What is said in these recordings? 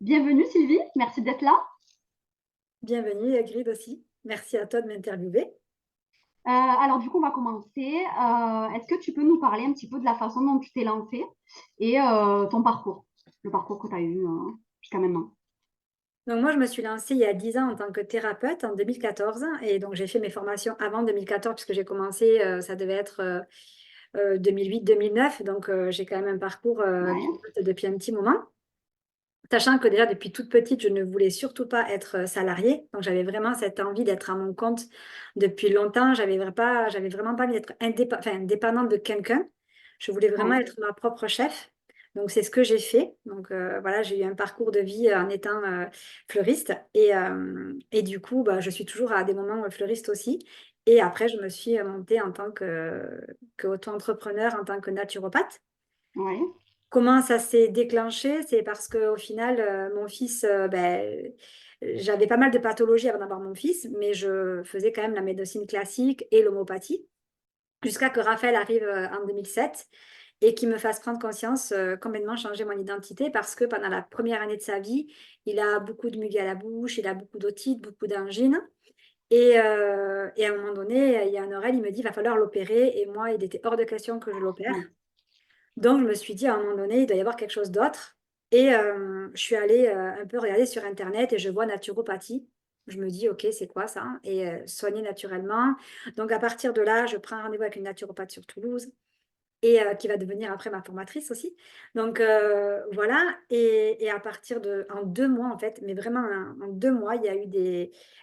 Bienvenue Sylvie, merci d'être là. Bienvenue, Grid aussi. Merci à toi de m'interviewer. Alors du coup, on va commencer. Est-ce que tu peux nous parler un petit peu de la façon dont tu t'es lancée et ton parcours, le parcours que tu as eu jusqu'à maintenant? Donc moi, je me suis lancée il y a 10 ans en tant que thérapeute en 2014. Et donc, j'ai fait mes formations avant 2014 puisque j'ai commencé, ça devait être 2008-2009. Donc, j'ai quand même un parcours qui Ouais, date depuis un petit moment. Sachant que déjà, depuis toute petite, je ne voulais surtout pas être salariée. Donc, j'avais vraiment cette envie d'être à mon compte depuis longtemps. J'avais vraiment pas envie d'être dépendante de quelqu'un. Je voulais vraiment ouais, être ma propre chef. Donc, c'est ce que j'ai fait. Donc, voilà, j'ai eu un parcours de vie en étant fleuriste. Et du coup, bah, je suis toujours à des moments fleuriste aussi. Et après, je me suis montée en tant que auto-entrepreneur, en tant que naturopathe. ouais, Comment ça s'est déclenché? C'est parce qu'au final, mon fils, j'avais pas mal de pathologies avant d'avoir mon fils, mais je faisais quand même la médecine classique et l'homéopathie, jusqu'à que Raphaël arrive en 2007 et qu'il me fasse prendre conscience, complètement changer mon identité, parce que pendant la première année de sa vie, il a beaucoup de mugues à la bouche, il a beaucoup d'otite, beaucoup d'angines. Et à un moment donné, il y a un oreille, il me dit, il va falloir l'opérer. Et moi, il était hors de question que je l'opère. ouais. Donc, je me suis dit, à un moment donné, il doit y avoir quelque chose d'autre. Et je suis allée un peu regarder sur Internet et je vois naturopathie. Je me dis, OK, c'est quoi ça? Et soigner naturellement. Donc, à partir de là, je prends un rendez-vous avec une naturopathe sur Toulouse et qui va devenir après ma formatrice aussi. Donc, voilà. Et à partir en 2 mois, en fait, mais vraiment en 2 mois, il y a eu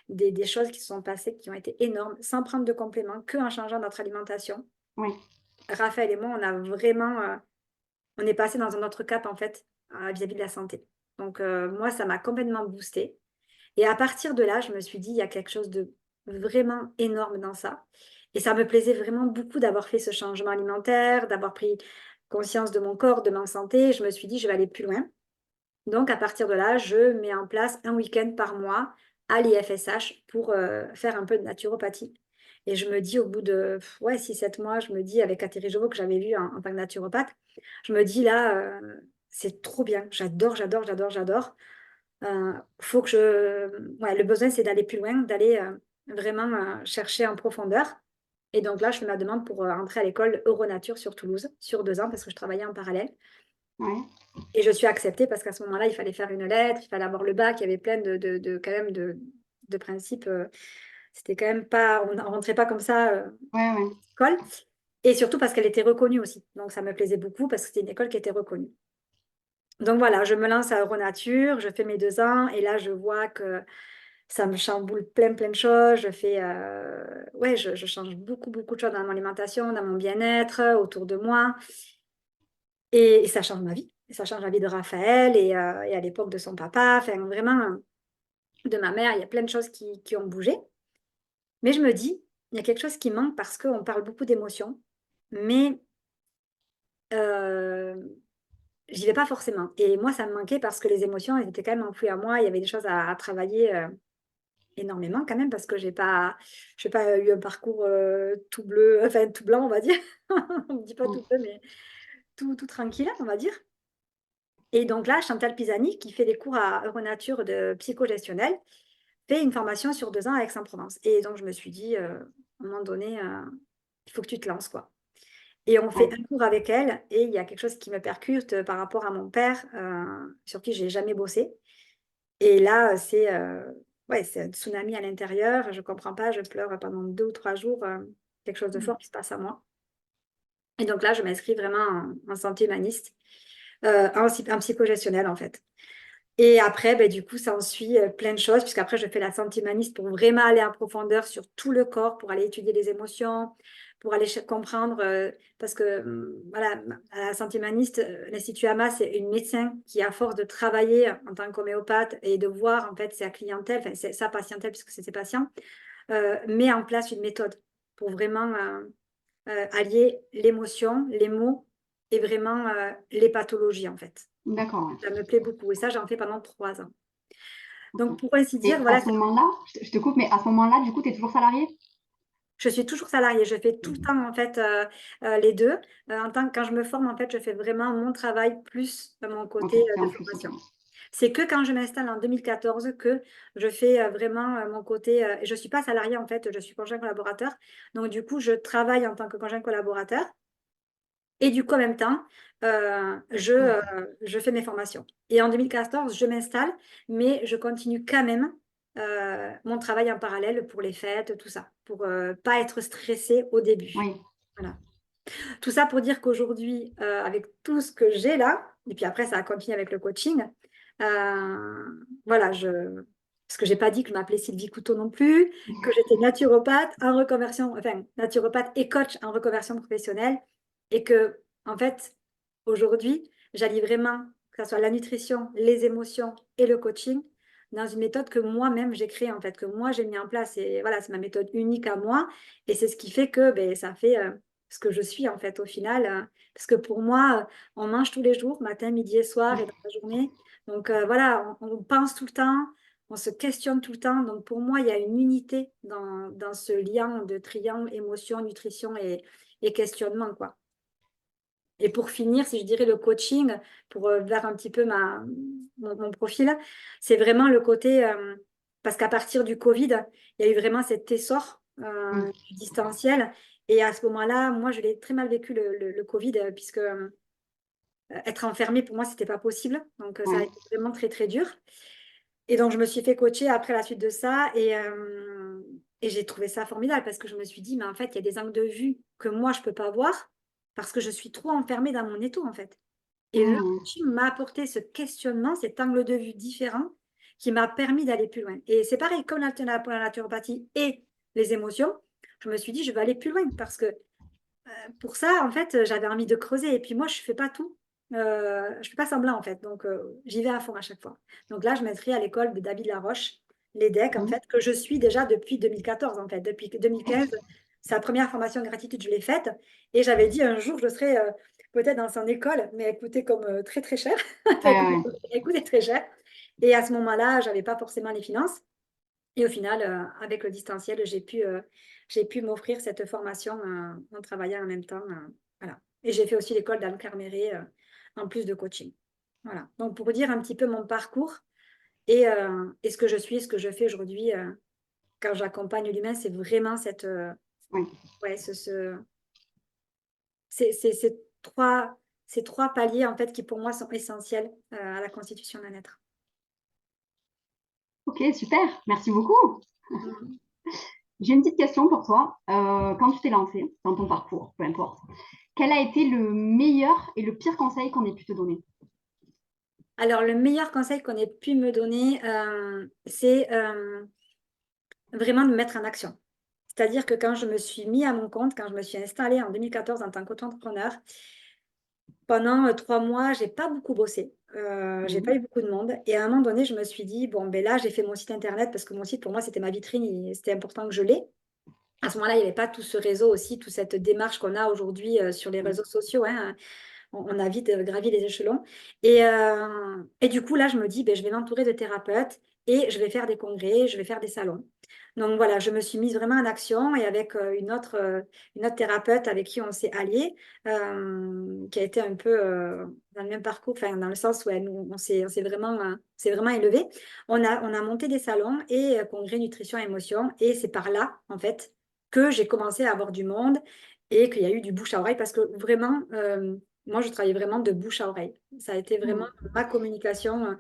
des choses qui se sont passées qui ont été énormes, sans prendre de compléments, que en changeant notre alimentation. Oui, Raphaël et moi, on a vraiment on est passé dans un autre cap, en fait, vis-à-vis de la santé. Donc, moi, ça m'a complètement boostée. Et à partir de là, je me suis dit: «Il y a quelque chose de vraiment énorme dans ça». Et ça me plaisait vraiment beaucoup d'avoir fait ce changement alimentaire, d'avoir pris conscience de mon corps, de ma santé. Je me suis dit: «Je vais aller plus loin». Donc à partir de là, je mets en place un week-end par mois à l'IFSH pour, faire un peu de naturopathie. Et je me dis au bout de ouais 6-7 mois, je me dis avec Cathy Rijovo que j'avais vu en tant que naturopathe, je me dis là, c'est trop bien, j'adore, j'adore, j'adore, j'adore. Faut que ouais, le besoin c'est d'aller plus loin, d'aller, vraiment, chercher en profondeur. Et donc là, je fais ma demande pour, entrer à l'école Euronature sur Toulouse, sur 2 ans parce que je travaillais en parallèle. ouais. Et je suis acceptée parce qu'à ce moment-là, il fallait faire une lettre, il fallait avoir le bac, il y avait plein quand même de principes. C'était quand même pas, on ne rentrait pas comme ça Ouais, ouais. à l'école. Et surtout parce qu'elle était reconnue aussi. Donc ça me plaisait beaucoup parce que c'était une école qui était reconnue. Donc voilà, je me lance à Euronature, je fais mes 2 ans et là je vois que ça me chamboule plein plein de choses. Ouais, je change beaucoup beaucoup de choses dans mon alimentation, dans mon bien-être, autour de moi. Et ça change ma vie. Et ça change la vie de Raphaël et à l'époque de son papa, enfin vraiment, de ma mère, il y a plein de choses qui ont bougé. Mais je me dis: «Il y a quelque chose qui manque» parce qu'on parle beaucoup d'émotions, mais heu, j'y vais pas forcément. Et moi, ça me manquait parce que les émotions, elles étaient quand même enfouies à moi. Il y avait des choses à travailler, énormément quand même parce que j'ai pas eu un parcours, tout bleu, enfin tout blanc, on va dire. On ne dit pas tout Mm. bleu, mais tout tranquille, on va dire. Et donc là, Chantal Pisani, qui fait des cours à Euronature de psychogestionnel, fait une formation sur 2 ans à Aix-en-Provence. Et donc je me suis dit, à un moment donné, «Il faut que tu te lances, quoi». Et on fait Ouais. un cours avec elle et il y a quelque chose qui me percute, par rapport à mon père, sur qui j'ai jamais bossé. Et là, ouais, c'est un tsunami à l'intérieur, je comprends pas, je pleure pendant 2 ou 3 jours, quelque chose de fort qui se passe à moi. Et donc là, je m'inscris vraiment en santé humaniste, en psychogestionnel, en fait. Et après, beh, du coup, ça ensuit, plein de choses puisqu'après je fais la santé humaniste pour vraiment aller en profondeur sur tout le corps, pour aller étudier les émotions, pour aller comprendre, parce que, voilà, à la santé humaniste, l'Institut Hamas, c'est une médecin qui, à force de travailler en tant qu'homéopathe et de voir en fait sa clientèle, enfin c'est sa patientèle puisque c'est ses patients, met en place une méthode pour vraiment, allier l'émotion, les mots et vraiment, les pathologies, en fait. D'accord, ouais. Ça me plaît beaucoup et ça, j'en fais pendant 3 ans. Ok. Donc pour ainsi Et dire, à voilà, ce moment-là, je te coupe, mais à ce moment-là, du coup, tu es toujours salarié? je suis toujours salariée. Je fais tout le temps en fait, les 2. En tant quand je me forme, en fait, je fais vraiment mon travail plus mon côté, Ok, c'est de en plus, ok. formation. C'est que quand je m'installe en 2014 que je fais vraiment mon côté. Je ne suis pas salariée en fait, je suis conjoint collaborateur. Donc du coup, je travaille en tant que conjoint collaborateur. Et du coup, en même temps, je fais mes formations. Et en 2014, je m'installe, mais je continue quand même mon travail en parallèle pour les fêtes, tout ça, pour pas être stressée au début. Oui. Voilà. Tout ça pour dire qu'aujourd'hui, avec tout ce que j'ai là, et puis après, ça a continué avec le coaching, voilà, parce que j'ai pas dit que je m'appelais Sylvie Couteau non plus, que j'étais naturopathe en reconversion, enfin, naturopathe et coach en reconversion professionnelle, et que, en fait, aujourd'hui, j'allie vraiment, que ce soit la nutrition, les émotions et le coaching, dans une méthode que moi-même j'ai créée, en fait, que moi j'ai mis en place. Et voilà, c'est ma méthode unique à moi, et c'est ce qui fait que ben, ça fait ce que je suis, en fait, au final. Parce que pour moi, on mange tous les jours, matin, midi et soir, et dans la journée. Donc voilà, on pense tout le temps, on se questionne tout le temps. Donc pour moi, il y a une unité dans ce lien de triangle, émotion, nutrition et questionnement, quoi. Et pour finir, si je dirais le coaching, pour vers un petit peu mon profil, c'est vraiment le côté, parce qu'à partir du Covid, il y a eu vraiment cet essor Mm. du distanciel. Et à ce moment-là, moi, je l'ai très mal vécu le Covid, puisque être enfermée, pour moi, c'était pas possible. Donc, ça a Ouais. été vraiment très, très dur. Et donc, je me suis fait coacher après la suite de ça. Et j'ai trouvé ça formidable parce que je me suis dit, mais en fait, il y a des angles de vue que moi, je peux pas voir parce que je suis trop enfermée dans mon étau, en fait. Et le Mm. coaching m'a apporté ce questionnement, cet angle de vue différent qui m'a permis d'aller plus loin. Et c'est pareil, comme pour la naturopathie et les émotions, je me suis dit, je vais aller plus loin parce que pour ça, en fait, j'avais envie de creuser. Et puis moi, je fais pas tout. Je fais pas semblant, en fait. Donc, j'y vais à fond à chaque fois. Donc là, je m'inscris à l'école de David Laroche, l'EDEC, en Mm. fait, que je suis déjà depuis 2014, en fait. Depuis 2015, sa première formation gratitude, je l'ai faite. Et j'avais dit un jour, je serai peut-être dans son école, mais elle coûtait comme très, très cher. Ouais, ouais. Elle coûtait très cher. Et à ce moment-là, j'avais pas forcément les finances. Et au final, avec le distanciel, j'ai pu m'offrir cette formation en travaillant en même temps. Voilà. Et j'ai fait aussi l'école d'Anne Carméré en plus de coaching. Voilà. Donc, pour dire un petit peu mon parcours et ce que je suis, ce que je fais aujourd'hui quand j'accompagne l'humain, c'est vraiment Ouais. ouais, ces trois paliers en fait qui pour moi sont essentiels à la constitution d'un être. Ok, super. Merci beaucoup. Mhm. J'ai une petite question pour toi. Quand tu t'es lancé dans ton parcours, peu importe, quel a été le meilleur et le pire conseil qu'on ait pu te donner? Alors, le meilleur conseil qu'on ait pu me donner, c'est vraiment de me mettre en action. C'est-à-dire que quand je me suis mis à mon compte, quand je me suis installée en 2014 en tant qu'auto-entrepreneur, pendant 3 mois, j'ai pas beaucoup bossé. J'ai pas Mhm. eu beaucoup de monde. Et à un moment donné, je me suis dit, bon, ben là, j'ai fait mon site internet parce que mon site, pour moi, c'était ma vitrine et c'était important que je l'ai. À ce moment-là, il n'y avait pas tout ce réseau aussi, toute cette démarche qu'on a aujourd'hui sur les réseaux sociaux, hein. On a vite gravi les échelons. Et du coup, là, je me dis, ben, je vais m'entourer de thérapeutes et je vais faire des congrès, je vais faire des salons. Donc voilà, je me suis mise vraiment en action et avec une autre thérapeute avec qui on s'est alliés, qui a été un peu dans le même parcours, enfin, dans le sens où on s'est vraiment élevé. On a monté des salons et congrès nutrition et émotion. Et c'est par là, en fait, que j'ai commencé à avoir du monde et qu'il y a eu du bouche à oreille parce que vraiment, moi, je travaillais vraiment de bouche à oreille. Ça a été vraiment Mhm. ma communication.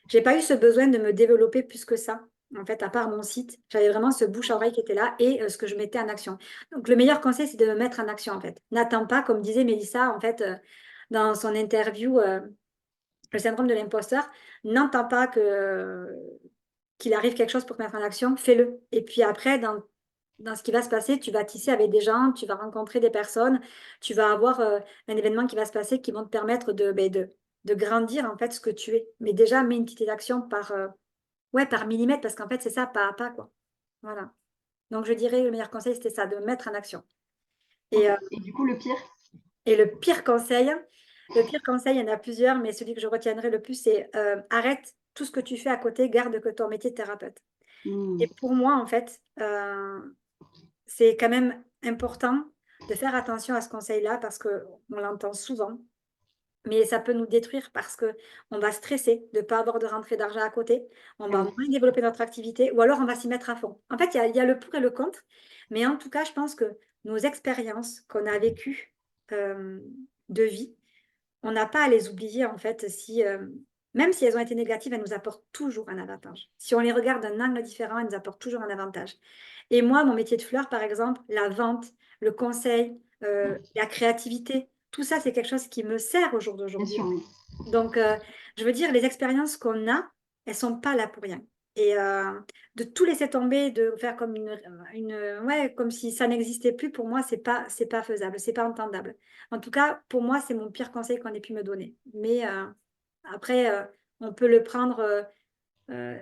J'ai pas eu ce besoin de me développer plus que ça. En fait, à part mon site, j'avais vraiment ce bouche à oreille qui était là et ce que je mettais en action. Donc, le meilleur conseil, c'est de me mettre en action, en fait. N'attends pas, comme disait Mélissa, en fait, dans son interview, le syndrome de l'imposteur, n'entends pas qu'il arrive quelque chose pour te mettre en action, fais-le. Et puis après, dans ce qui va se passer, tu vas tisser avec des gens, tu vas rencontrer des personnes, tu vas avoir un événement qui va se passer qui vont te permettre de grandir en fait ce que tu es. Mais déjà, mets une petite action par millimètre, parce qu'en fait, c'est ça, pas à pas, quoi. Voilà. Donc, je dirais, le meilleur conseil, c'était ça, de me mettre en action. Ok. Et, euh, Et du coup, le pire? et le pire conseil, il y en a plusieurs, mais celui que je retiendrai le plus, c'est arrête tout ce que tu fais à côté, garde que ton métier de thérapeute. Et Hmm. pour moi, en fait, c'est quand même important de faire attention à ce conseil-là parce qu'on l'entend souvent. mais ça peut nous détruire parce qu'on va stresser de ne pas avoir de rentrée d'argent à côté, on Eh va oui, moins développer notre activité, ou alors on va s'y mettre à fond. En fait, il y a le pour et le contre, mais en tout cas, je pense que nos expériences qu'on a vécues euh, de vie, on n'a pas à les oublier, en fait, même si elles ont été négatives, elles nous apportent toujours un avantage. Si on les regarde d'un angle différent, elles nous apportent toujours un avantage. Et moi, mon métier de fleur, par exemple, la vente, le conseil, la créativité, tout ça, c'est quelque chose qui me sert au jour bien d'aujourd'hui. sûr, oui. Donc, je veux dire, les expériences qu'on a, elles sont pas là pour rien. Et de tout laisser tomber, de faire comme ouais, comme si ça n'existait plus, pour moi, c'est pas faisable, c'est pas entendable. En tout cas, pour moi, c'est mon pire conseil qu'on ait pu me donner. Mais après, on peut le prendre euh,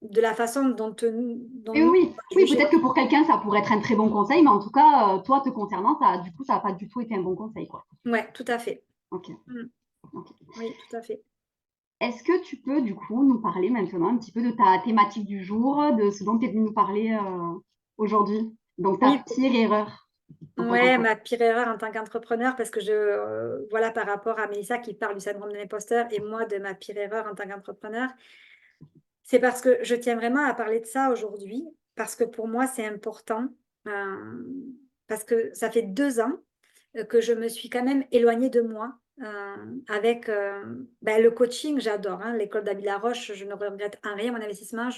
de la façon dont Et nous, oui, je oui, vais chez peut-être que pour quelqu'un, ça pourrait être un très bon conseil, mais en tout cas, toi, te concernant, du coup, ça n'a pas du tout été un bon conseil, quoi. Ouais, tout à fait. Ok, Mm. ok. Oui, tout à fait. Est-ce que tu peux, du coup, nous parler maintenant un petit peu de ta thématique du jour, de ce dont tu es venu nous parler aujourd'hui? Donc, ta Oui, pire erreur en tant ouais, qu'entrepreneur. ma pire erreur en tant qu'entrepreneur, parce que voilà, par rapport à Mélissa qui parle du syndrome de l'imposteur et moi de ma pire erreur en tant qu'entrepreneur, c'est parce que je tiens vraiment à parler de ça aujourd'hui, parce que pour moi, c'est important, euh, parce que ça fait 2 ans que je me suis quand même éloignée de moi avec ben, le coaching, j'adore, hein, l'école d'Abi Laroche, je ne regrette en rien mon investissement.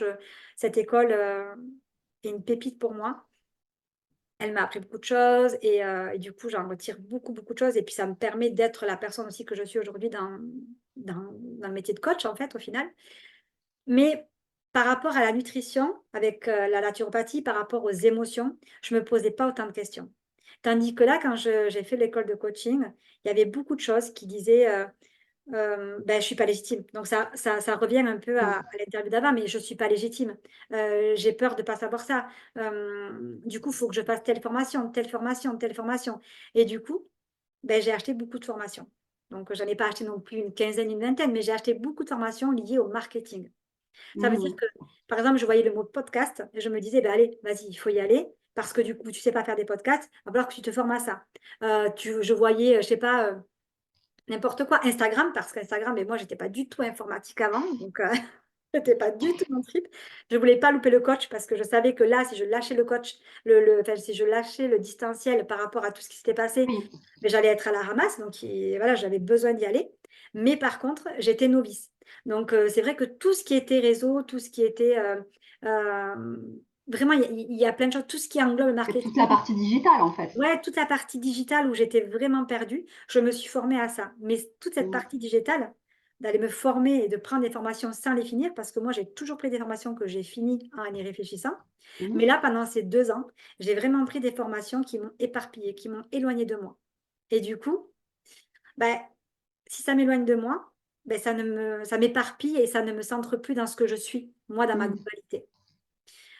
Cette école est une pépite pour moi. Elle m'a appris beaucoup de choses et du coup, j'en retire beaucoup, beaucoup de choses. Et puis, ça me permet d'être la personne aussi que je suis aujourd'hui dans le métier de coach, en fait, au final. Mais par rapport à la nutrition, avec la naturopathie, par rapport aux émotions, je ne me posais pas autant de questions. Tandis que là, quand j'ai fait l'école de coaching, il y avait beaucoup de choses qui disaient ben, je ne suis pas légitime. Donc, ça revient un peu Ouais. à l'interview d'avant, mais je ne suis pas légitime. J'ai peur de ne pas savoir ça. Du coup, il faut que je fasse telle formation, telle formation, telle formation. Et du coup, ben, j'ai acheté beaucoup de formations. Donc, je n'en ai pas acheté non plus une quinzaine, une vingtaine, mais j'ai acheté beaucoup de formations liées au marketing. Ça veut dire Mhm. que, par exemple, je voyais le mot podcast et je me disais, ben, allez, vas-y, il faut y aller. Parce que du coup, tu ne sais pas faire des podcasts, il va falloir que tu te formes à ça. Je voyais, je ne sais pas, n'importe quoi. Instagram, parce qu'Instagram, mais moi, j'étais pas du tout informatique avant, donc c'était pas du tout mon trip. Je voulais pas louper le coach parce que je savais que là, si je lâchais le coach, enfin, si je lâchais le distanciel par rapport à tout ce qui s'était passé, Oui. mais j'allais être à la ramasse, donc voilà, j'avais besoin d'y aller. Mais par contre, j'étais novice. Donc c'est vrai que tout ce qui était réseau, tout ce qui était euh, vraiment, il y a plein de choses, tout ce qui englobe le C'est toute la marketing. partie digitale, en fait. Ouais, toute la partie digitale où j'étais vraiment perdue, je me suis formée à ça. Mais toute cette Mhm. partie digitale, d'aller me former et de prendre des formations sans les finir, parce que moi, j'ai toujours pris des formations que j'ai finies en y réfléchissant. Mais Mhm. là, pendant ces 2 ans, j'ai vraiment pris des formations qui m'ont éparpillée, qui m'ont éloignée de moi. Et du coup, ben, si ça m'éloigne de moi, ben, ça m'éparpille et ça ne me centre plus dans ce que je suis, moi, dans ma Mhm. globalité.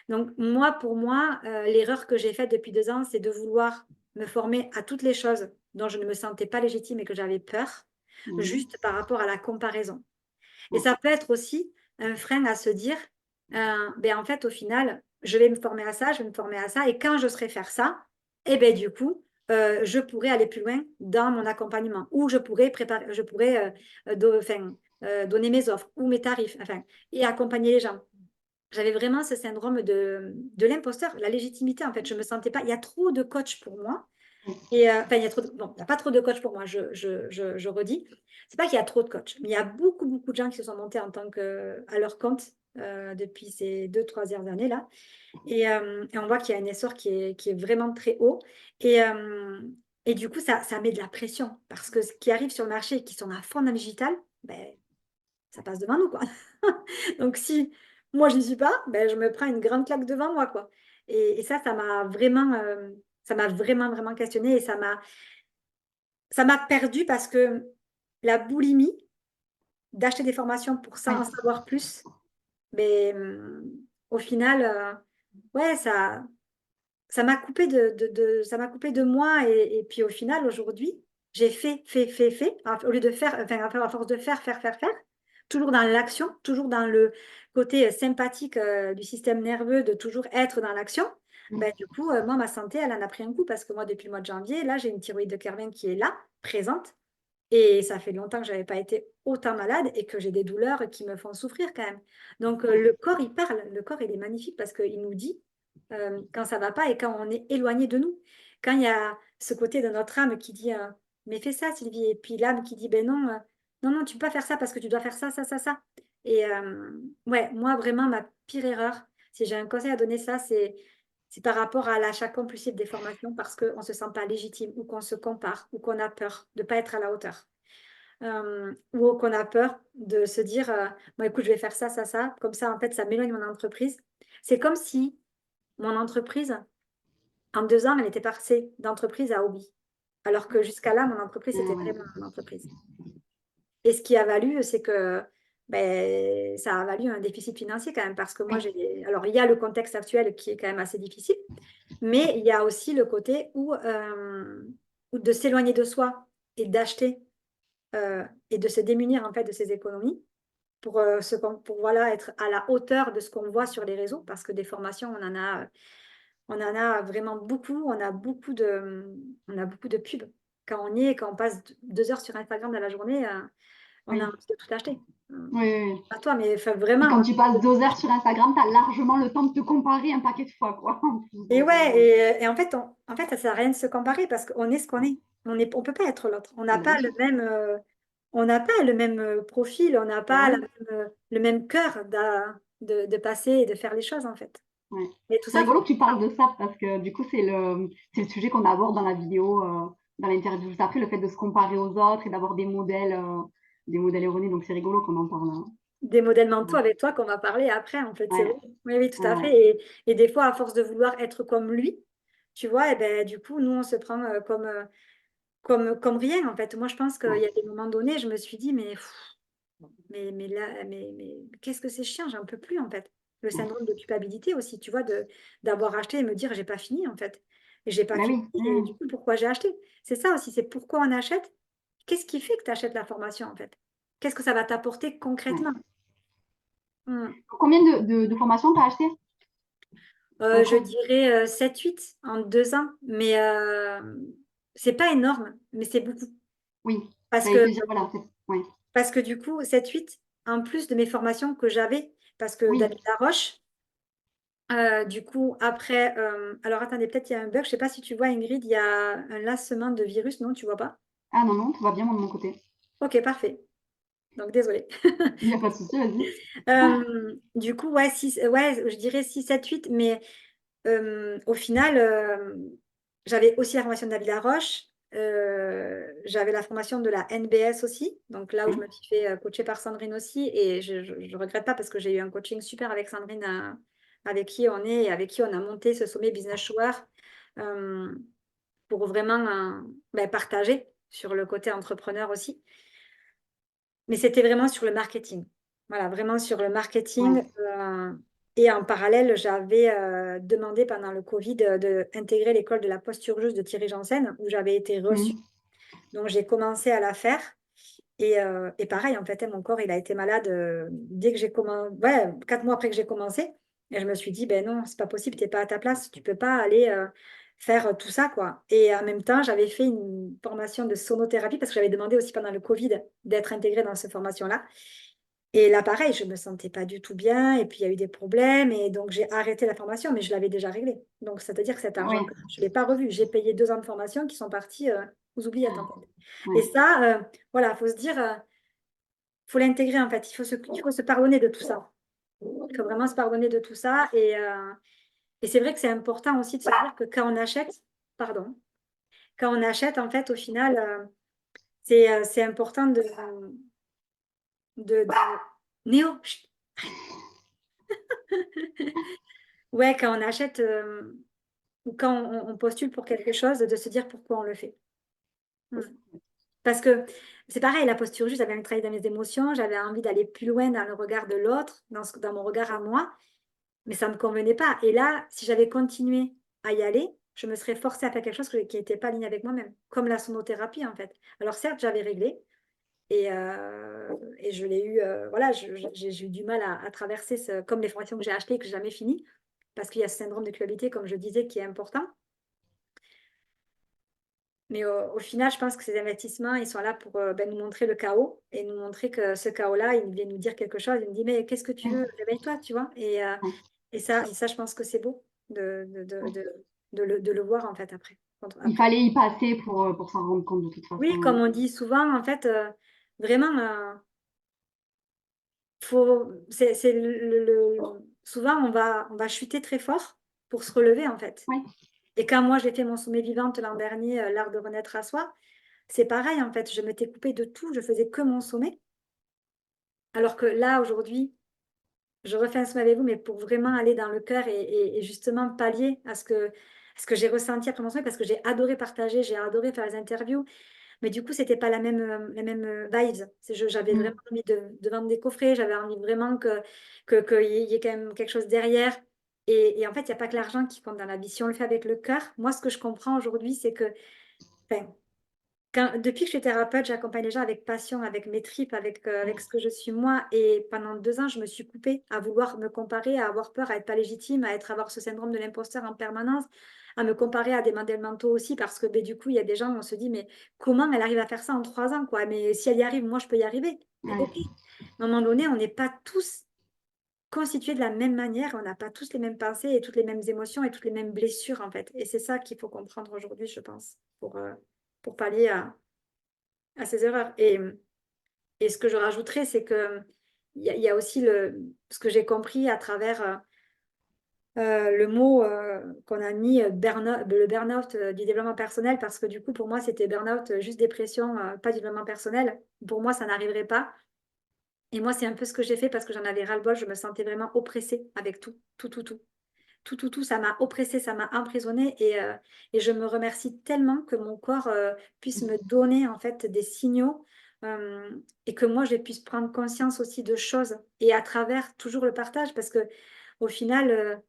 Donc, moi, pour moi, l'erreur que j'ai faite depuis 2 ans, c'est de vouloir me former à toutes les choses dont je ne me sentais pas légitime et que j'avais peur, Mhm. juste par rapport à la comparaison. Et Ouais. ça peut être aussi un frein à se dire, ben en fait, au final, je vais me former à ça, je vais me former à ça, et quand je saurai faire ça, et ben du coup, je pourrais aller plus loin dans mon accompagnement, ou je pourrais préparer, je pourrais enfin, donner mes offres ou mes tarifs, enfin, et accompagner les gens. J'avais vraiment ce syndrome de l'imposteur, la légitimité, en fait. Je me sentais pas. Il y a trop de coachs pour moi. Et enfin, il y a trop bon, il n'y a pas trop de coachs pour moi, je redis. C'est pas qu'il y a trop de coachs, mais il y a beaucoup, beaucoup de gens qui se sont montés en tant que à leur compte depuis ces 2, 3 dernières années là. Et on voit qu'il y a un essor qui est vraiment très haut. Et, euh, et du coup, ça met de la pression parce que ce qui arrive sur le marché et qui sont à fond dans le digital, ben, ça passe devant nous, quoi. Donc, si moi, je n'y suis pas, ben, je me prends une grande claque devant moi, quoi. Et ça m'a vraiment, vraiment questionnée et ça m'a perdue parce que la boulimie d'acheter des formations pour ça, Oui. en savoir plus, ben, au final, ouais, ça m'a coupé ça m'a coupé de moi. Et puis, au final, aujourd'hui, j'ai fait, au lieu de faire, enfin, à force de faire, toujours dans l'action, toujours dans le côté sympathique du système nerveux, de toujours être dans l'action, ben, du coup, moi, ma santé, elle en a pris un coup parce que moi, depuis le mois de janvier, là, j'ai une thyroïde de Kervin qui est là, présente. Et ça fait longtemps que je n'avais pas été autant malade et que j'ai des douleurs qui me font souffrir quand même. Donc, le corps, il parle. Le corps, il est magnifique parce qu'il nous dit quand ça ne va pas et quand on est éloigné de nous. Quand il y a ce côté de notre âme qui dit mais fais ça, Sylvie. Et puis l'âme qui dit ben non, non, non, tu ne peux pas faire ça parce que tu dois faire ça, ça, ça, ça. Et ouais, moi, vraiment, ma pire erreur, si j'ai un conseil à donner, ça, c'est par rapport à l'achat compulsif des formations parce qu'on ne se sent pas légitime ou qu'on se compare ou qu'on a peur de ne pas être à la hauteur. Ou qu'on a peur de se dire bon, écoute, je vais faire ça, ça, ça. Comme ça, en fait, ça m'éloigne de mon entreprise. C'est comme si mon entreprise, en 2 ans, elle était passée d'entreprise à hobby. Alors que jusqu'à là, mon entreprise, c'était Ouais. vraiment mon entreprise. Et ce qui a valu, c'est que ben, ça a valu un déficit financier quand même, parce que moi, Oui. Alors, il y a le contexte actuel qui est quand même assez difficile, mais il y a aussi le côté où de s'éloigner de soi et d'acheter et de se démunir en fait de ses économies pour voilà, être à la hauteur de ce qu'on voit sur les réseaux, parce que des formations, on en a vraiment beaucoup, on a beaucoup de pubs. Quand on passe 2 heures sur Instagram dans la journée, on a Oui. envie de tout acheter. Oui, oui, oui. Pas toi, mais enfin, Et vraiment, quand hein. tu passes 2 heures sur Instagram, tu as largement le temps de te comparer un paquet de fois, quoi. En plus, Et donc, ouais, et en fait, ça sert à rien de se comparer parce qu'on est ce qu'on est. On peut pas être l'autre. On n'a bien pas le sûr. même, on n'a pas le même profil, on n'a Ben pas oui. le même cœur de passer et de faire les choses, en fait. Ouais. Et tout C'est ça, rigolo que tu parles de ça parce que du coup, c'est le sujet qu'on aborde dans la vidéo, dans l'interview juste après, le fait de se comparer aux autres et d'avoir des modèles erronés. Donc, c'est rigolo qu'on en parle, hein. des modèles mentaux Ouais, avec toi qu'on va parler après, en fait, c'est vrai. ouais, Oui, oui, tout ouais, à ouais. fait. Et des fois, à force de vouloir être comme lui, tu vois, et ben, du coup, nous, on se prend comme rien, en fait. Moi, je pense qu'il Ouais. y a des moments donnés, je me suis dit, mais là, mais qu'est-ce que c'est chiant, j'en peux plus, en fait. Le Ouais. syndrome de culpabilité aussi, tu vois, d'avoir acheté et me dire, j'ai pas fini, en fait. Et j'ai pas Ben fini, oui. et du coup, pourquoi j'ai acheté? C'est ça aussi, c'est pourquoi on achète. Qu'est-ce qui fait que tu achètes la formation, en fait? Qu'est-ce que ça va t'apporter concrètement? Ouais. Hmm. Combien de formations tu as acheté à peu Je près? dirais 7-8 en 2 ans, mais c'est pas énorme, mais c'est beaucoup. Oui. Parce J'allais que, te dire, voilà. Ouais. parce que du coup, 7-8 en plus de mes formations que j'avais, parce que Oui. David Laroche, du coup, après, alors attendez, peut-être il y a un bug, je sais pas si tu vois Ingrid, il y a un lancement de virus, non, tu vois pas? Ah non, non, tout va bien, moi, de mon côté. Ok, parfait. Donc, désolée. Il n'y a pas de souci, vas-y. Du coup, ouais, ouais, je dirais 6, 7, 8, mais au final, j'avais aussi la formation de David Laroche, j'avais la formation de la NBS aussi, donc là où je Ouais. me suis fait coacher par Sandrine aussi, et je ne regrette pas parce que j'ai eu un coaching super avec Sandrine, avec qui on est et avec qui on a monté ce sommet Business Shower euh, pour vraiment ben, partager sur le côté entrepreneur aussi. Mais c'était vraiment sur le marketing. Voilà, vraiment sur le marketing. Ouais. Et en parallèle, j'avais demandé pendant le Covid d'intégrer l'école de la posture juste de Thierry Janssen, où j'avais été reçue. Mhm. Donc, j'ai commencé à la faire. Et pareil, en fait, hein, mon corps, il a été malade dès que j'ai commencé, ouais, 4 mois après que j'ai commencé. Et je me suis dit, ben non, c'est pas possible, t'es pas à ta place, tu peux pas aller faire tout ça, quoi. Et en même temps, j'avais fait une formation de sonothérapie parce que j'avais demandé aussi pendant le Covid d'être intégrée dans cette formation-là. Et là, pareil, je me sentais pas du tout bien. Et puis, il y a eu des problèmes. Et donc, j'ai arrêté la formation, mais je l'avais déjà réglée. Donc, c'est-à-dire que cet Oui. argent, je ne l'ai pas revu. J'ai payé 2 ans de formation qui sont partis aux oubliettes, en fait. Et Ouais. ça, voilà, il faut se dire, faut l'intégrer, en fait. Il faut se pardonner de tout ça. Il faut vraiment se pardonner de tout ça. Et c'est vrai que c'est important aussi de se dire que quand on achète, pardon, quand on achète, en fait, au final, c'est important de... Néo, chut. Ouais, quand on achète ou quand on postule pour quelque chose, de se dire pourquoi on le fait. Mm. Parce que c'est pareil, la posture juste, j'avais envie de travailler dans mes émotions, j'avais envie d'aller plus loin dans le regard de l'autre, dans mon regard à moi, mais ça ne me convenait pas. Et là, si j'avais continué à y aller, je me serais forcée à faire quelque chose qui n'était pas aligné avec moi-même, comme la sonothérapie en fait. Alors certes, j'avais réglé et je l'ai eu, voilà, j'ai eu du mal à traverser, comme les formations que j'ai achetées et que j'ai jamais fini, parce qu'il y a ce syndrome de culpabilité, comme je disais, qui est important. Mais au final, je pense que ces investissements, ils sont là pour nous montrer le chaos et nous montrer que ce chaos-là, il vient nous dire quelque chose. Il nous dit, mais qu'est-ce que tu veux? Ouais, Réveille-toi, tu vois. ouais, Et ça, je pense que c'est beau ouais. de le voir, en fait, après. Il Après. fallait y passer pour s'en rendre compte de toute Oui, façon. comme on dit souvent, en fait, vraiment, c'est souvent, on va chuter très fort pour se relever, en fait. Ouais, Et quand moi, j'ai fait mon sommet vivante l'an dernier, l'art de renaître à soi, c'est pareil, en fait. Je m'étais coupée de tout, je faisais que mon sommet. Alors que là, aujourd'hui, je refais un sommet avec vous, mais pour vraiment aller dans le cœur et justement pallier à ce que j'ai ressenti après mon sommet, parce que j'ai adoré partager, j'ai adoré faire les interviews. Mais du coup, c'était pas la même vibes. J'avais vraiment mm, envie de vendre des coffrets, j'avais envie vraiment qu'il y ait quand même quelque chose derrière. Et en fait, il n'y a pas que l'argent qui compte dans la vie. Si on le fait avec le cœur, moi, ce que je comprends aujourd'hui, c'est que, enfin, depuis que je suis thérapeute, j'accompagne les gens avec passion, avec mes tripes, avec ce que je suis moi. Et pendant 2 ans, je me suis coupée à vouloir me comparer, à avoir peur, à être pas légitime, avoir ce syndrome de l'imposteur en permanence, à me comparer à des modèles mentaux aussi, parce que ben, du coup, il y a des gens où on se dit, mais comment elle arrive à faire ça en 3 ans, quoi? Mais si elle y arrive, moi, je peux y arriver. Mais ouais. ok, à un moment donné, on n'est pas tous constitués de la même manière, on n'a pas tous les mêmes pensées et toutes les mêmes émotions et toutes les mêmes blessures, en fait. Et c'est ça qu'il faut comprendre aujourd'hui, je pense, pour pallier à ces erreurs. Et ce que je rajouterais, c'est que il y a aussi ce que j'ai compris à travers le mot qu'on a mis le burn-out du développement personnel, parce que du coup, pour moi, c'était burn-out, juste dépression, pas du développement personnel. Pour moi, ça n'arriverait pas. Et moi, c'est un peu ce que j'ai fait parce que j'en avais ras-le-bol. Je me sentais vraiment oppressée avec tout, tout, tout, tout. Tout, tout, tout, ça m'a oppressée, ça m'a emprisonnée et je me remercie tellement que mon corps puisse me donner en fait des signaux euh, et que moi je puisse prendre conscience aussi de choses et à travers toujours le partage parce que au final,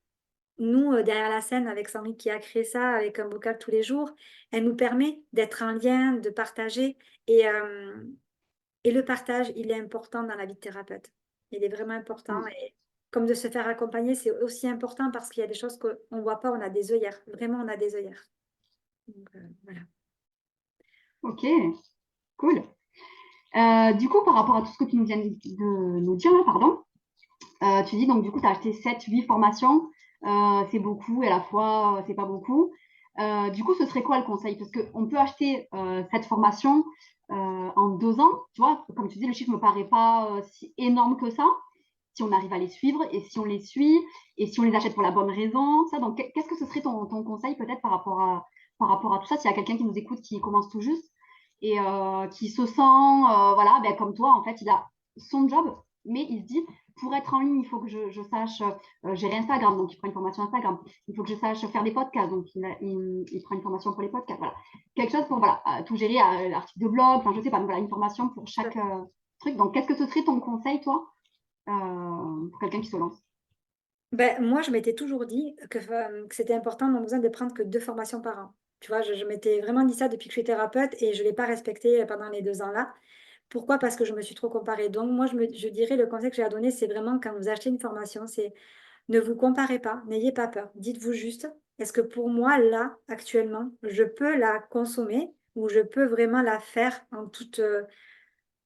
nous, derrière la scène, avec Sandrine qui a créé ça, avec un bocal tous les jours, elle nous permet d'être en lien, de partager et le partage, il est important dans la vie de thérapeute. Il est vraiment important. Ouais. Et comme de se faire accompagner, c'est aussi important parce qu'il y a des choses qu'on ne voit pas, on a des œillères. Vraiment, on a des œillères. Donc, voilà. Ok, cool. Du coup, par rapport à tout ce que tu nous viens de nous dire là, pardon, tu dis donc du coup, tu as acheté 7 8 formations. C'est beaucoup et à la fois, c'est pas beaucoup. Du coup, ce serait quoi le conseil? Parce qu'on peut acheter cette formation en 2 ans. Tu vois, comme tu dis, le chiffre me paraît pas si énorme que ça. Si on arrive à les suivre et si on les suit et si on les achète pour la bonne raison. Ça, donc, qu'est-ce que ce serait ton conseil peut-être par rapport à tout ça, s'il y a quelqu'un qui nous écoute qui commence tout juste et qui se sent, voilà, ben, comme toi, en fait, il a son job, mais il se dit, pour être en ligne, il faut que je sache gérer Instagram, donc il prend une formation Instagram. Il faut que je sache faire des podcasts, donc il prend une formation pour les podcasts. Voilà. Quelque chose pour voilà, tout gérer, l'article de blog, enfin, je sais pas, voilà, une formation pour chaque truc. Donc, qu'est-ce que ce serait ton conseil, toi, pour quelqu'un qui se lance? Ben, moi, je m'étais toujours dit que c'était important, on a besoin de prendre que 2 formations par an. Tu vois, je m'étais vraiment dit ça depuis que je suis thérapeute et je ne l'ai pas respecté pendant les 2 ans-là. Pourquoi? Parce que je me suis trop comparée. Donc, moi, je dirais, le conseil que j'ai à donner, c'est vraiment quand vous achetez une formation, c'est ne vous comparez pas, n'ayez pas peur. Dites-vous juste, est-ce que pour moi, là, actuellement, je peux la consommer ou je peux vraiment la faire en toute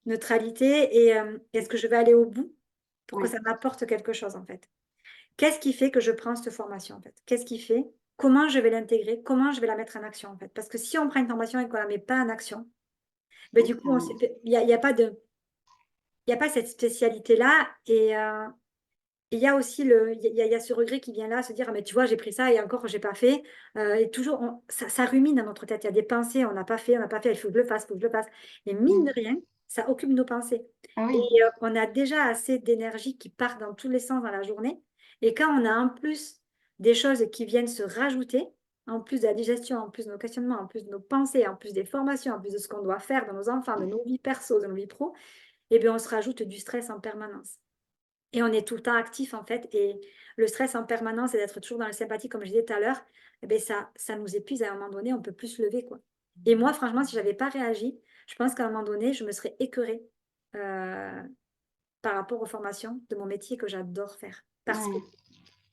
neutralité et est-ce que je vais aller au bout pour que Oui, ça m'apporte quelque chose, en fait? Qu'est-ce qui fait que je prends cette formation, en fait? Qu'est-ce qui fait? Comment je vais l'intégrer? Comment je vais la mettre en action, en fait? Parce que si on prend une formation et qu'on ne la met pas en action, ben, du coup, il y a pas cette spécialité-là et il y a aussi il y a ce regret qui vient là, se dire, ah, mais tu vois, j'ai pris ça et encore, j'ai pas fait. Et toujours, ça rumine dans notre tête. Il y a des pensées, on n'a pas fait, il faut que je le fasse, il faut que je le fasse. Et mine de mm. rien, ça occupe nos pensées. Ah Et oui, on a déjà assez d'énergie qui part dans tous les sens dans la journée. Et quand on a en plus des choses qui viennent se rajouter, en plus de la digestion, en plus de nos questionnements, en plus de nos pensées, en plus des formations, en plus de ce qu'on doit faire dans nos enfants, de nos vies perso, de nos vies pro, eh bien, on se rajoute du stress en permanence. Et on est tout le temps actif, en fait. Et le stress en permanence et d'être toujours dans le sympathie, comme je disais tout à l'heure, eh bien, ça nous épuise à un moment donné, on ne peut plus se lever, quoi. Et moi, franchement, si je n'avais pas réagi, je pense qu'à un moment donné, je me serais écœurée euh, par rapport aux formations de mon métier que j'adore faire. Parce que ouais,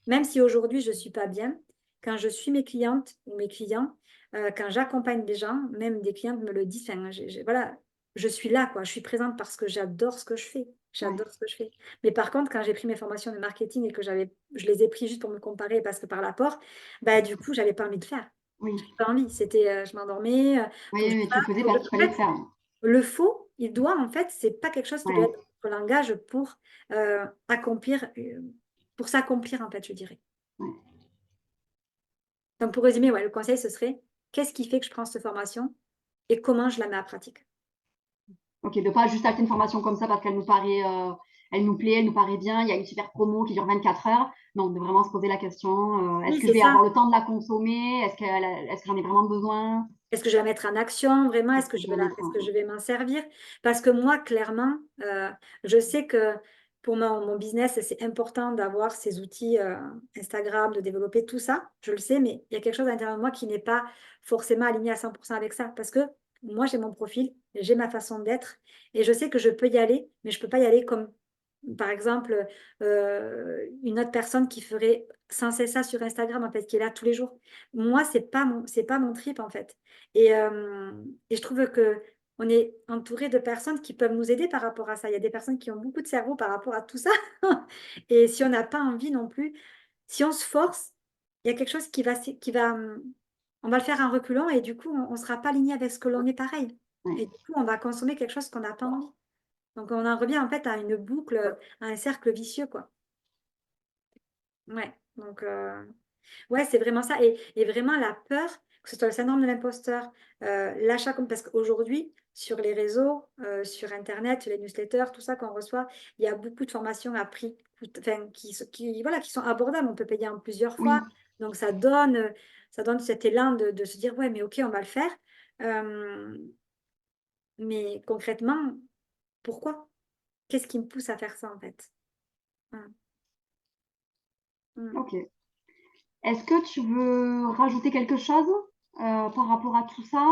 même si aujourd'hui, je ne suis pas bien, quand je suis mes clientes ou mes clients, quand j'accompagne des gens, même des clientes me le disent, enfin, voilà, je suis là, quoi. Je suis présente parce que j'adore ce que je fais. Ouais. J'adore ce que je fais. Mais par contre, quand j'ai pris mes formations de marketing et que je les ai pris juste pour me comparer parce que par l'apport, bah, du coup, j'avais pas envie de faire. Oui. J'avais pas envie. C'était, je m'endormais, Oui, faut que je oui, tu le fasse, faisais faut que parce je... qu'il En fallait le fait, faire. le faux, il doit, en fait, c'est pas quelque chose qui doit Ouais. être notre langage pour s'accomplir, en fait, je dirais. Ouais. Donc, pour résumer, ouais, le conseil, ce serait, qu'est-ce qui fait que je prends cette formation et comment je la mets à pratique? Ok, de pas juste acheter une formation comme ça parce qu'elle nous paraît, elle nous plaît, elle nous paraît bien, il y a une super promo qui dure 24 heures. Non, de vraiment se poser la question, est-ce Oui, que je c'est vais ça. avoir le temps de la consommer? Est-ce que j'en ai vraiment besoin? Est-ce que je vais la mettre en action vraiment? Est-ce que je vais en mettre Est-ce un? que je vais m'en servir? Parce que moi, clairement, je sais que pour mon business, c'est important d'avoir ces outils Instagram, de développer tout ça. Je le sais, mais il y a quelque chose à l'intérieur de moi qui n'est pas forcément aligné à 100% avec ça. Parce que moi, j'ai mon profil, j'ai ma façon d'être et je sais que je peux y aller, mais je ne peux pas y aller comme, par exemple, une autre personne qui ferait sans cesse ça sur Instagram, en fait, qui est là tous les jours. Moi, c'est pas mon trip, en fait. Et je trouve que on est entouré de personnes qui peuvent nous aider par rapport à ça. Il y a des personnes qui ont beaucoup de cerveau par rapport à tout ça. Et si on n'a pas envie non plus, si on se force, il y a quelque chose on va le faire en reculant et du coup, on ne sera pas aligné avec ce que l'on est pareil. Ouais. Et du coup, on va consommer quelque chose qu'on n'a pas envie. Donc, on en revient en fait à une boucle, à un cercle vicieux, quoi. Ouais. Donc, ouais, c'est vraiment ça. Et vraiment la peur, que ce soit le syndrome de l'imposteur, parce qu'aujourd'hui, sur les réseaux, sur Internet, sur les newsletters, tout ça qu'on reçoit, il y a beaucoup de formations à prix, enfin, voilà, qui sont abordables. On peut payer en plusieurs fois. Oui, Donc, ça donne cet élan de se dire, ouais, mais OK, on va le faire. Euh, mais concrètement, pourquoi? Qu'est-ce qui me pousse à faire ça, en fait? Mm. Mm. ok. Est-ce que tu veux rajouter quelque chose par rapport à tout ça?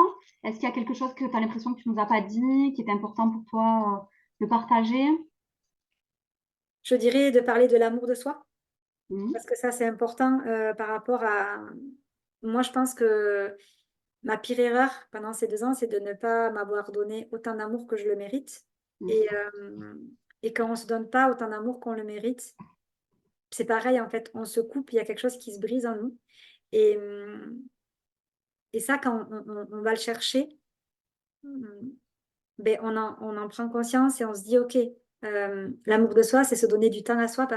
Est-ce qu'il y a quelque chose que tu as l'impression que tu nous as pas dit, qui est important pour toi de partager? Je dirais de parler de l'amour de soi. Mhm. Parce que ça, c'est important par rapport à... Moi, je pense que ma pire erreur pendant ces 2 ans, c'est de ne pas m'avoir donné autant d'amour que je le mérite. Mhm. Et quand on ne se donne pas autant d'amour qu'on le mérite, c'est pareil, en fait, on se coupe, il y a quelque chose qui se brise en nous. Et, euh, et ça, quand on va le chercher, ben, on en prend conscience et on se dit, OK, l'amour de soi, c'est se donner du temps à soi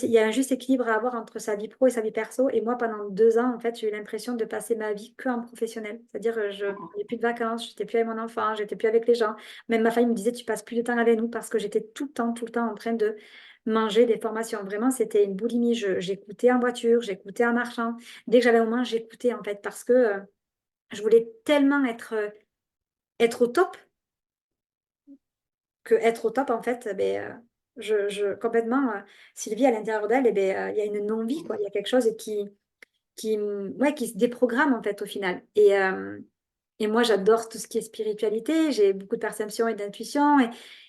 il y a un juste équilibre à avoir entre sa vie pro et sa vie perso. Et moi, pendant 2 ans, en fait, j'ai eu l'impression de passer ma vie que en professionnel. C'est-à-dire, je D'accord. prenais plus de vacances, j'étais plus avec mon enfant, j'étais plus avec les gens. Même ma famille me disait, tu passes plus de temps avec nous parce que j'étais tout le temps en train de manger des formations. Vraiment, c'était une boulimie. J'écoutais en voiture, j'écoutais en marchant. Dès que j'avais un moment, j'écoutais, en fait, parce que je voulais tellement être au top que être au top, en fait, ben, complètement, Sylvie, à l'intérieur d'elle, eh ben, il y a une non-vie, quoi. Il y a quelque chose ouais, qui se déprogramme, en fait, au final. Et moi, j'adore tout ce qui est spiritualité. J'ai beaucoup de perception et d'intuition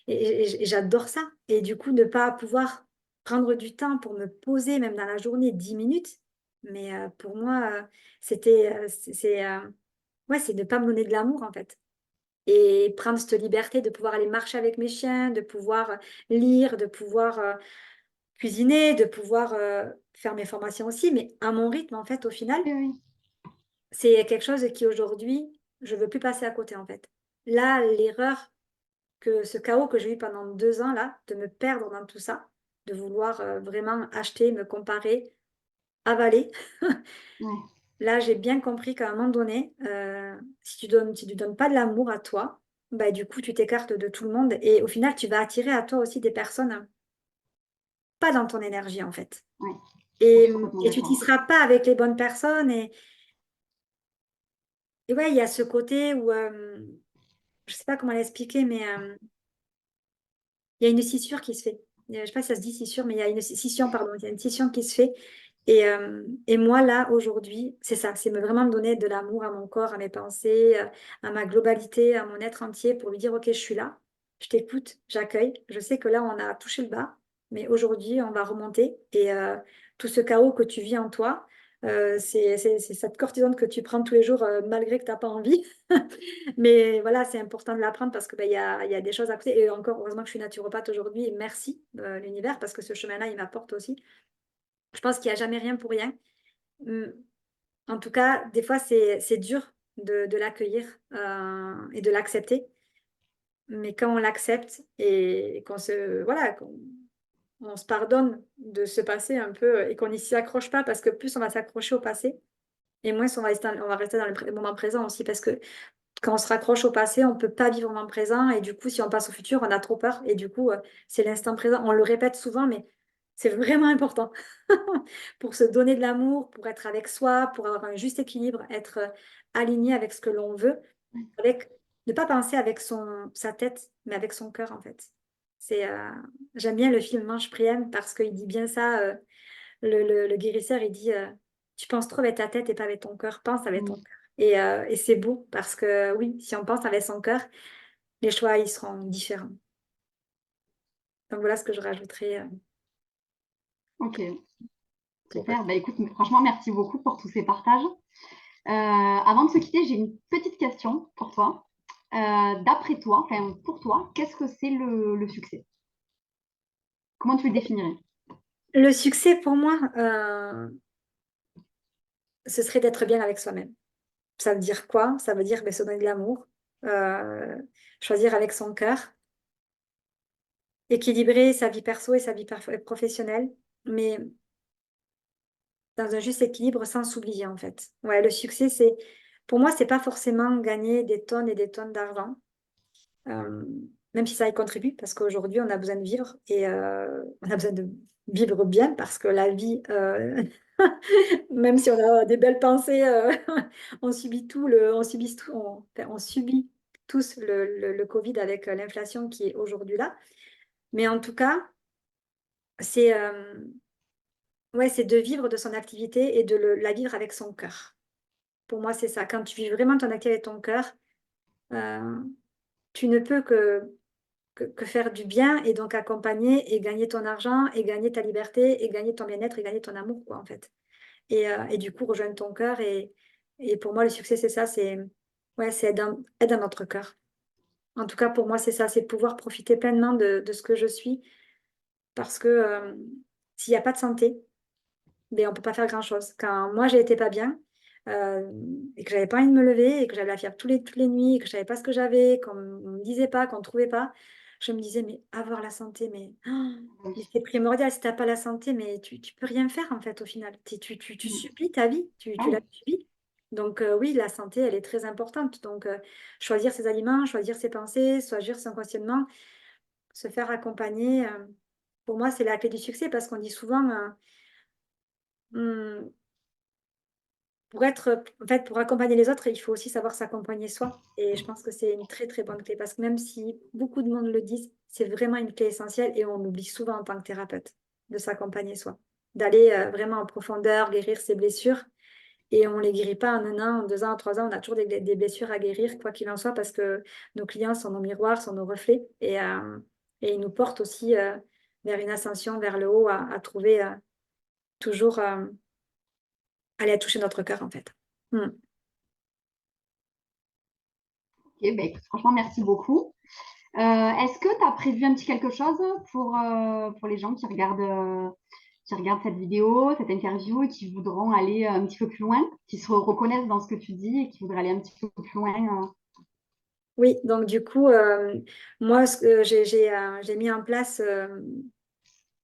et j'adore ça. Et du coup, ne pas pouvoir prendre du temps pour me poser, même dans la journée, 10 minutes, mais pour moi, ouais, c'est ne pas me donner de l'amour, en fait et prendre cette liberté de pouvoir aller marcher avec mes chiens, de pouvoir lire, de pouvoir cuisiner, de pouvoir faire mes formations aussi, mais à mon rythme, en fait, au final, Oui, oui. c'est quelque chose qui aujourd'hui, je veux plus passer à côté, en fait. Là, l'erreur ce chaos que j'ai eu pendant 2 ans, là, de me perdre dans tout ça, de vouloir vraiment acheter, me comparer, avaler. Ouais. Là, j'ai bien compris qu'à un moment donné, si tu donnes pas de l'amour à toi, bah, du coup, tu t'écartes de tout le monde et au final, tu vas attirer à toi aussi des personnes pas dans ton énergie, en fait. Ouais. Je Et, suis complètement et tu d'accord. tisseras pas avec les bonnes personnes. Et ouais, il y a ce côté où, je sais pas comment l'expliquer, mais il y a une scissure qui se fait. Je sais pas si ça se dit scissure, mais il y a une scission, pardon. Il y a une scission qui se fait. Et moi, là, aujourd'hui, c'est ça, c'est vraiment me donner de l'amour à mon corps, à mes pensées, à ma globalité, à mon être entier pour lui dire, OK, je suis là, je t'écoute, j'accueille. Je sais que là, on a touché le bas, mais aujourd'hui, on va remonter. Et tout ce chaos que tu vis en toi, C'est cette cortisone que tu prends tous les jours malgré que tu n'as pas envie. Mais voilà, c'est important de l'apprendre parce que il y a des choses à côté. Et encore, heureusement que je suis naturopathe aujourd'hui. Et merci l'univers parce que ce chemin-là, il m'apporte aussi. Je pense qu'il n'y a jamais rien pour rien. Hum, En tout cas, des fois, c'est dur de l'accueillir et de l'accepter. Mais quand on l'accepte et qu'on se, voilà, on se pardonne de se passer un peu et qu'on n'y s'y accroche pas parce que plus on va s'accrocher au passé et moins on va rester dans le moment présent aussi parce que quand on se raccroche au passé, on ne peut pas vivre le moment présent et du coup, si on passe au futur, on a trop peur et du coup, c'est l'instant présent. On le répète souvent, mais c'est vraiment important pour se donner de l'amour, pour être avec soi, pour avoir un juste équilibre, être aligné avec ce que l'on veut, avec ne pas penser avec sa tête, mais avec son cœur en fait. C'est, j'aime bien le film Mange Priem parce qu'il dit bien ça. Le guérisseur, il dit tu penses trop avec ta tête et pas avec ton cœur, pense avec ton Mm. cœur. Et c'est beau parce que oui, si on pense avec son cœur, les choix, ils seront différents. Donc voilà ce que je rajouterais Ok, pour... super. Bah, écoute, franchement, merci beaucoup pour tous ces partages. Avant de se quitter, j'ai une petite question pour toi. D'après toi, enfin pour toi, qu'est-ce que c'est le succès? Comment tu le définirais? Le succès pour moi, ce serait d'être bien avec soi-même. Ça veut dire quoi? Ça veut dire se donner de l'amour, euh, choisir avec son cœur, équilibrer sa vie perso et sa vie professionnelle, mais dans un juste équilibre sans s'oublier en fait. Ouais, le succès, pour moi, c'est pas forcément gagner des tonnes et des tonnes d'argent, euh, même si ça y contribue, parce qu'aujourd'hui, on a besoin de vivre et on a besoin de vivre bien parce que la vie, même si on a des belles pensées, on subit on subit tous le Covid avec l'inflation qui est aujourd'hui là. Mais en tout cas, c'est ouais, c'est de vivre de son activité et de la vivre avec son cœur. Pour moi, c'est ça. Quand tu vis vraiment ton activité avec ton cœur, euh, tu ne peux que faire du bien et donc accompagner et gagner ton argent et gagner ta liberté et gagner ton bien-être et gagner ton amour, quoi, en fait. Et du coup, rejoindre ton cœur. Et pour moi, le succès, c'est ça, ouais, c'est être dans notre cœur. En tout cas, pour moi, c'est ça, c'est de pouvoir profiter pleinement de ce que je suis parce que s'il n'y a pas de santé, ben, on ne peut pas faire grand-chose. Quand moi, j'ai été pas bien euh, et que j'avais pas envie de me lever et que j'avais la fièvre toutes les nuits et que je savais pas ce que j'avais, qu'on ne me disait pas, qu'on ne trouvait pas, je me disais, mais avoir la santé, mais Oui. c'est primordial. Si tu n'as pas la santé, mais tu peux rien faire en fait au final. Tu Mm. subis ta vie, Ah tu la oui. subis. Donc oui, la santé, elle est très importante. Donc choisir ses aliments, choisir ses pensées, choisir son questionnement, se faire accompagner, pour moi, c'est la clé du succès parce qu'on dit souvent... Hmm, en fait, pour accompagner les autres, il faut aussi savoir s'accompagner soi. Et je pense que c'est une très, très bonne clé parce que même si beaucoup de monde le disent, c'est vraiment une clé essentielle et on oublie souvent en tant que thérapeute de s'accompagner soi, d'aller vraiment en profondeur, guérir ses blessures. Et on ne les guérit pas en un an, en 2 ans, en 3 ans. On a toujours des blessures à guérir, quoi qu'il en soit, parce que nos clients sont nos miroirs, sont nos reflets et ils nous portent aussi vers une ascension, vers le haut, à trouver toujours, aller toucher notre cœur, en fait. Mm. Ok, bah, écoute, franchement, merci beaucoup. Est-ce que tu as prévu un petit quelque chose pour les gens qui regardent cette vidéo, cette interview et qui voudront aller un petit peu plus loin, qui se reconnaissent dans ce que tu dis et qui voudraient aller un petit peu plus loin Oui, donc du coup, moi, j'ai mis en place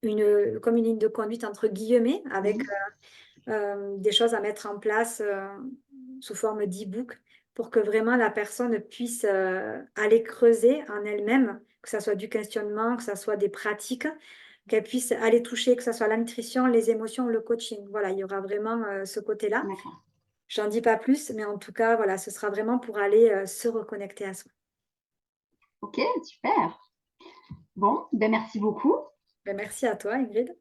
comme une ligne de conduite entre guillemets, avec Mhm. des choses à mettre en place sous forme d'e-book pour que vraiment la personne puisse aller creuser en elle-même, que ce soit du questionnement, que ce soit des pratiques, qu'elle puisse aller toucher, que ce soit la nutrition, les émotions, le coaching. Voilà, il y aura vraiment ce côté-là. D'accord. J'en dis pas plus, mais en tout cas, voilà, ce sera vraiment pour aller se reconnecter à soi. Ok, super. Bon, ben merci beaucoup. Ben, merci à toi, Ingrid.